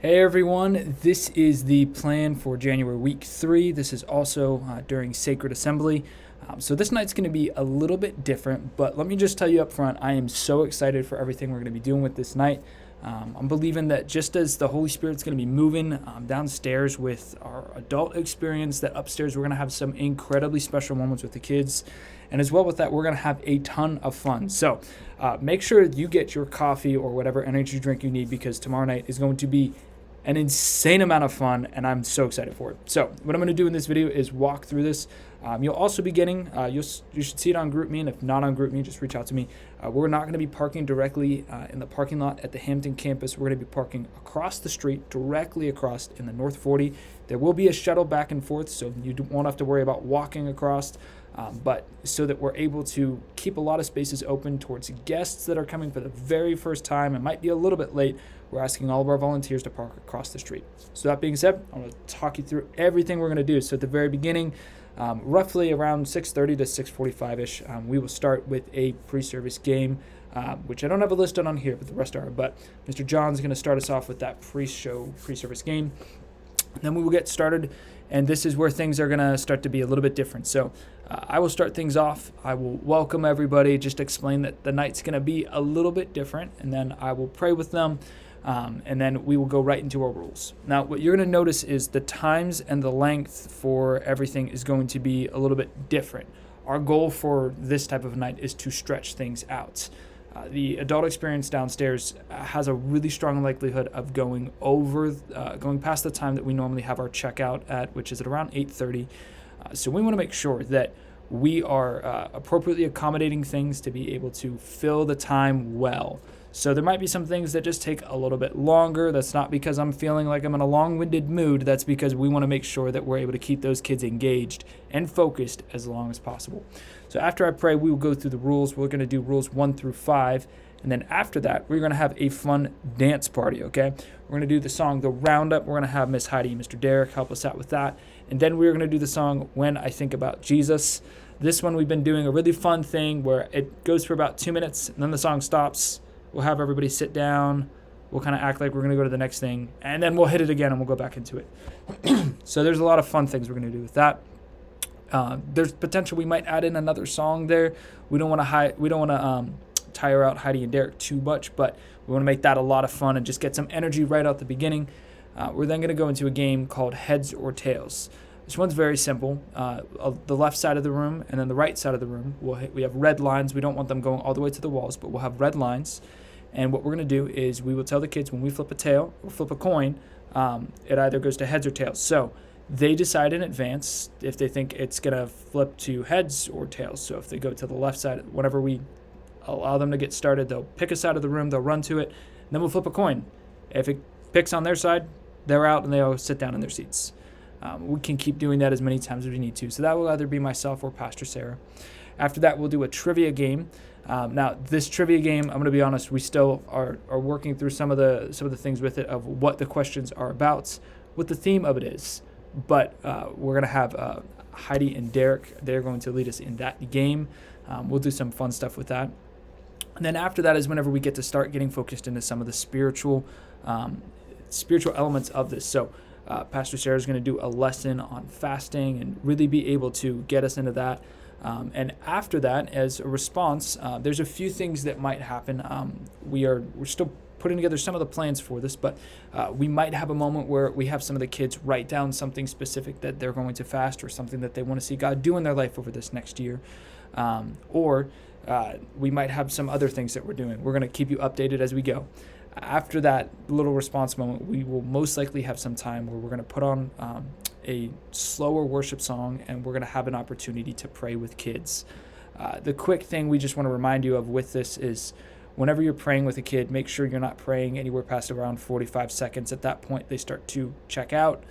Hey everyone, this is the plan for January week 3. This is also during Sacred Assembly. So this night's going to be a little bit different, but let me just tell you up front, I am so excited for everything we're going to be doing with this night. I'm believing that just as the Holy Spirit's going to be moving downstairs with our adult experience, that upstairs we're going to have some incredibly special moments with the kids. And as well with that, we're going to have a ton of fun. So make sure you get your coffee or whatever energy drink you need, because tomorrow night is going to be an insane amount of fun, and I'm so excited for it. So what I'm going to do in this video is walk through this. You'll also be getting, you should see it on GroupMe, and if not on GroupMe, just reach out to me. We're not going to be parking directly in the parking lot at the Hampton campus. We're going to be parking across the street, directly across in the North 40. There will be a shuttle back and forth, so you won't have to worry about walking across. But so that we're able to keep a lot of spaces open towards guests that are coming for the very first time and might be a little bit late, we're asking all of our volunteers to park across the street. So that being said, I'm going to talk you through everything we're going to do. So at the very beginning, roughly around 6:30 to 6:45-ish, we will start with a pre-service game, which I don't have a listed on here, but the rest are. But Mr. John's going to start us off with that pre-service game. Then we will get started, and this is where things are going to start to be a little bit different. So I will start things off. I will welcome everybody, just explain that the night's going to be a little bit different, and then I will pray with them, and then we will go right into our rules. Now, what you're going to notice is the times and the length for everything is going to be a little bit different. Our goal for this type of night is to stretch things out. The adult experience downstairs has a really strong likelihood of going past the time that we normally have our checkout at, which is at around 8:30. So we want to make sure that we are appropriately accommodating things to be able to fill the time well. So there might be some things that just take a little bit longer. That's not because I'm feeling like I'm in a long-winded mood. That's because we want to make sure that we're able to keep those kids engaged and focused as long as possible. So after I pray, we will go through the rules. We're going to do rules 1 through 5. And then after that, we're going to have a fun dance party, okay? We're going to do the song, The Roundup. We're going to have Miss Heidi and Mr. Derek help us out with that. And then we're going to do the song, When I Think About Jesus. This one, we've been doing a really fun thing where it goes for about 2 minutes, and then the song stops. We'll have everybody sit down. We'll kind of act like we're going to go to the next thing, and then we'll hit it again, and we'll go back into it. So there's a lot of fun things we're going to do with that. There's potential we might add in another song there. We don't want to tire out Heidi and Derek too much, but we want to make that a lot of fun and just get some energy right out the beginning. We're then going to go into a game called Heads or Tails. This one's very simple. The left side of the room and then the right side of the room, we have red lines. We don't want them going all the way to the walls, but we'll have red lines. And what we're going to do is we will tell the kids when we flip a tail or flip a coin, it either goes to heads or tails. So they decide in advance if they think it's going to flip to heads or tails. So if they go to the left side, whenever we allow them to get started, they'll pick a side of the room, they'll run to it, and then we'll flip a coin. If it picks on their side, they're out and they'll sit down in their seats. We can keep doing that as many times as we need to. So that will either be myself or Pastor Sarah. After that, we'll do a trivia game. Now, this trivia game, I'm going to be honest, we still are working through some of the things with it of what the questions are about, what the theme of it is. But we're going to have Heidi and Derek. They're going to lead us in that game. We'll do some fun stuff with that. And then after that is whenever we get to start getting focused into some of the spiritual elements of this. So Pastor Sarah is going to do a lesson on fasting and really be able to get us into that. And after that, as a response, there's a few things that might happen. We're still putting together some of the plans for this, but we might have a moment where we have some of the kids write down something specific that they're going to fast or something that they want to see God do in their life over this next year. Or we might have some other things that we're doing. We're going to keep you updated as we go. After that little response moment, we will most likely have some time where we're going to put on a slower worship song, and we're going to have an opportunity to pray with kids. The quick thing we just want to remind you of with this is whenever you're praying with a kid, make sure you're not praying anywhere past around 45 seconds. At that point, they start to check out.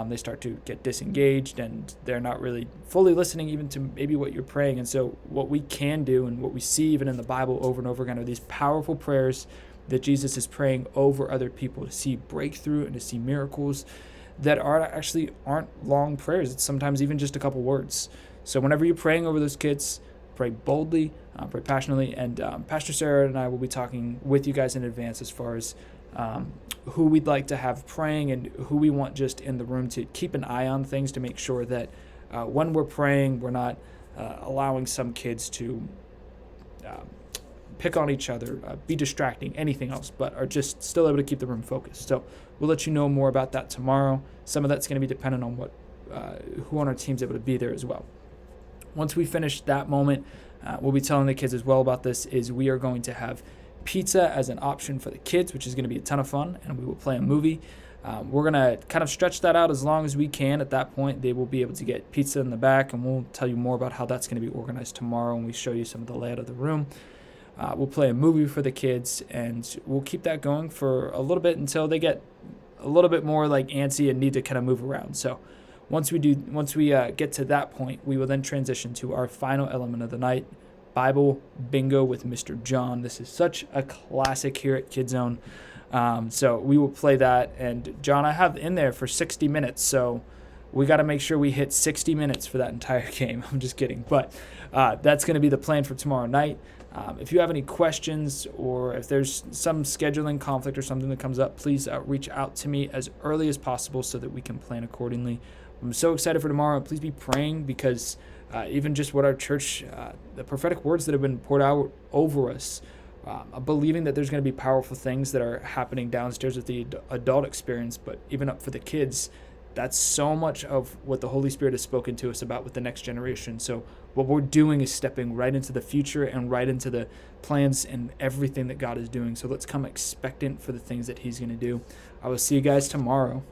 They start to get disengaged, and they're not really fully listening even to maybe what you're praying. And so what we can do and what we see even in the Bible over and over again are these powerful prayers that Jesus is praying over other people to see breakthrough and to see miracles that aren't long prayers. It's sometimes even just a couple words. So whenever you're praying over those kids, pray boldly, pray passionately, and Pastor Sarah and I will be talking with you guys in advance as far as who we'd like to have praying and who we want just in the room to keep an eye on things to make sure that when we're praying, we're not allowing some kids to pick on each other, be distracting, anything else, but are just still able to keep the room focused. So we'll let you know more about that tomorrow. Some of that's going to be dependent on who on our team is able to be there as well. Once we finish that moment, we'll be telling the kids as well about this, is we are going to have pizza as an option for the kids, which is going to be a ton of fun, and we will play a movie. We're going to kind of stretch that out as long as we can. At that point, they will be able to get pizza in the back, and we'll tell you more about how that's going to be organized tomorrow when we show you some of the layout of the room. We'll play a movie for the kids, and we'll keep that going for a little bit until they get a little bit more like antsy and need to kind of move around. So once we get to that point, we will then transition to our final element of the night, Bible Bingo with Mr. John. This is such a classic here at KidZone. So we will play that. And John, I have in there for 60 minutes. So we got to make sure we hit 60 minutes for that entire game. I'm just kidding. But that's going to be the plan for tomorrow night. If you have any questions or if there's some scheduling conflict or something that comes up, please reach out to me as early as possible so that we can plan accordingly. I'm so excited for tomorrow. Please be praying because even just what our church, the prophetic words that have been poured out over us, I'm believing that there's going to be powerful things that are happening downstairs with the adult experience, but even up for the kids. That's so much of what the Holy Spirit has spoken to us about with the next generation. So what we're doing is stepping right into the future and right into the plans and everything that God is doing. So let's come expectant for the things that he's going to do. I will see you guys tomorrow.